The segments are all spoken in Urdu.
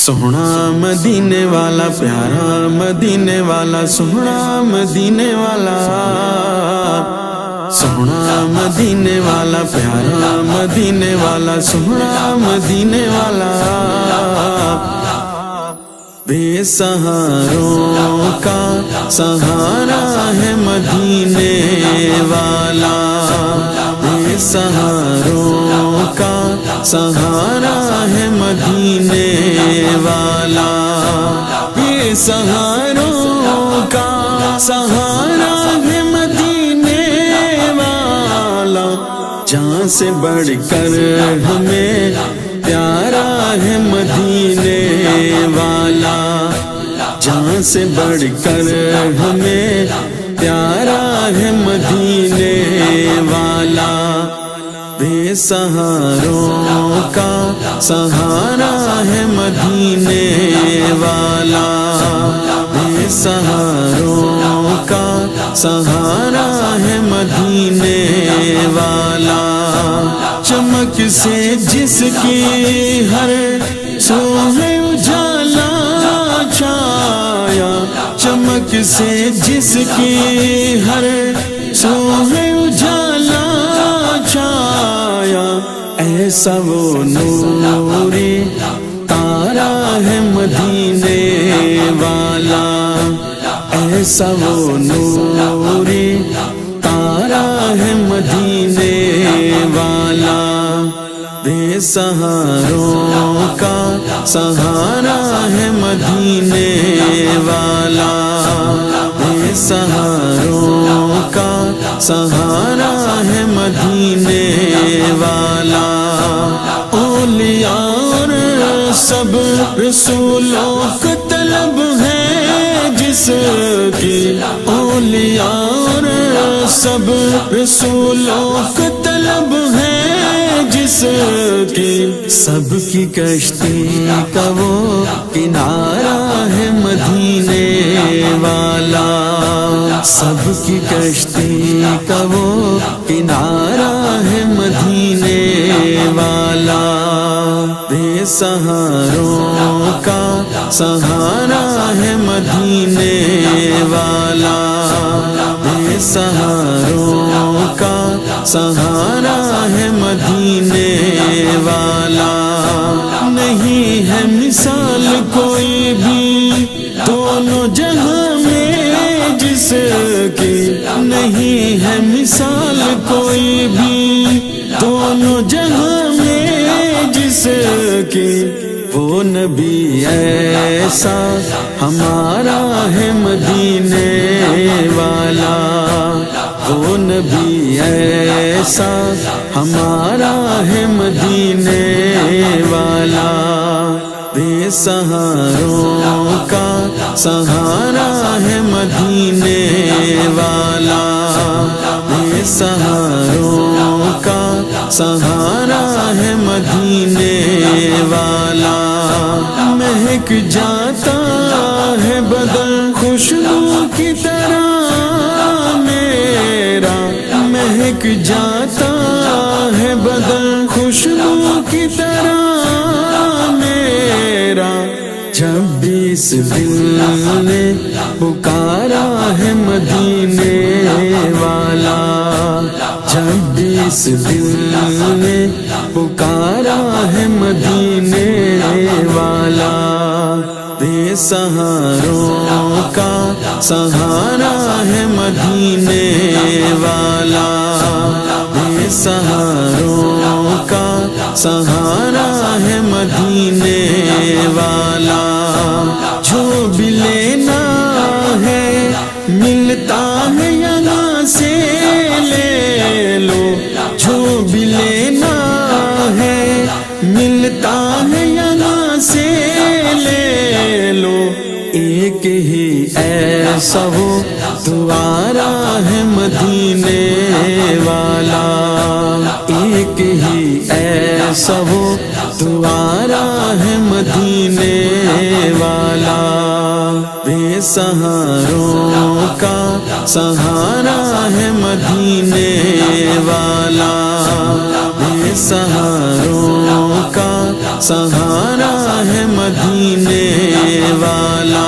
سونا مدینے والا، پیارا مدینے والا، سونا مدینے والا، سونا مدینے والا، پیارا مدینے والا، سونا مدینے والا، بے سہاروں کا سہارا ہے مدینے والا، بے سہاروں کا سہارا ہے مدینے والا، بے سہاروں کا سہارا ہے مدینے والا، جان سے بڑھ کر ہمیں پیارا ہے مدینے والا، جان سے بڑھ کر ہمیں پیارا ہے مدینے والا، بے سہاروں کا سہارا ہے مدینے والا، بے سہاروں کا سہارا ہے مدینے والا، چمک سے جس کی ہر سو ہے اجالا چھایا، چمک سے جس کی ہر سو ہے اجالا چھایا، ایسا وہ نوری تارا ہے مدینے والا، ایسا وہ نوری تارا ہے مدینے والا، بے سہاروں کا سہارا ہے مدینے والا، بے سہاروں کا سہارا ہے مدینے والا، اولیاء اور سب رسولوں کا طلب ہے جس کی، اولیاء اور سب رسولوں کا طلب ہے جس کی، سب کی کشتی کا وہ کنارہ ہے مدینے والا، سب کی کشتی کا وہ کنارہ ہے مدینے والا، بے سہاروں کا سہارا ہے مدینے والا، بے سہاروں کا سہارا ہے مدینے والا، نہیں ہے مثال کوئی بھی دونوں جہاں میں جس کی، نہیں ہے مثال کوئی بھی دونوں جہاں میں جس کی، وہ نبی ایسا ہمارا ہے مدینے والا، وہ نبی ایسا ہمارا ہے مدینے والا، بے سہاروں کا سہارا ہے مدینے والا، بے سہاروں کا سہارا ہے مدینے والا، مہک جاتا ہے بدن خوشبو کی طرح میرا، مہک جاتا ہے بدن خوشبو کی طرح میرا، جب بھی اس دل نے پکارا ہے مدینے والا، جب بھی اس دل نے پکارا ہے مدینے والا، بے سہاروں کا سہارا ہے مدینے والا، بے سہاروں کا سہارا ہے مدینے والا، جو بھی لینا ہے ملتا ہے یہاں سے لے لو، جو بھی لینا ہے ملتا ہے یہاں سے لے لو، ایک ہی ایسا وہ دوبارہ ہے مدینے والا، ایک ہی ایسا وہ دوبارہ ہے مدینے والا، بے سہاروں کا سہارا ہے مدینے والا، بے سہاروں کا سہارا ہے مدینے والا،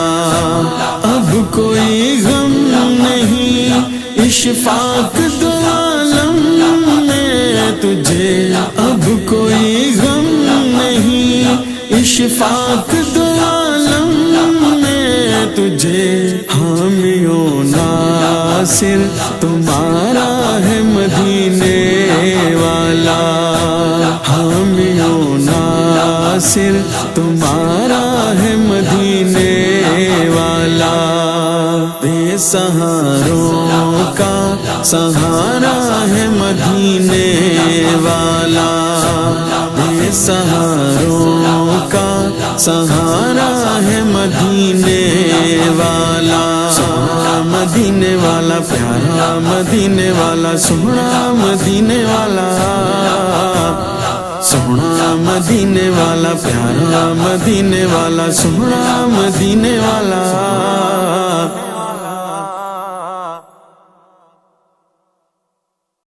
اب کوئی غم نہیں اشفاق دو عالم میں تجھے، اب کوئی غم نہیں اشفاق دو عالم میں تجھے، حامی و ناصر تمہارا ہے مدینے والا، حامی و ناصر تمہارا ہے مدینے والا، بے سہاروں کا سہارا ہے مدینے والا، بے سہاروں کا سہارا ہے مدینے والا، مدینے والا پیارا مدینے والا، سونا مدینے والا، سونا مدینے والا پیارا مدینے والا، سونا مدینے والا۔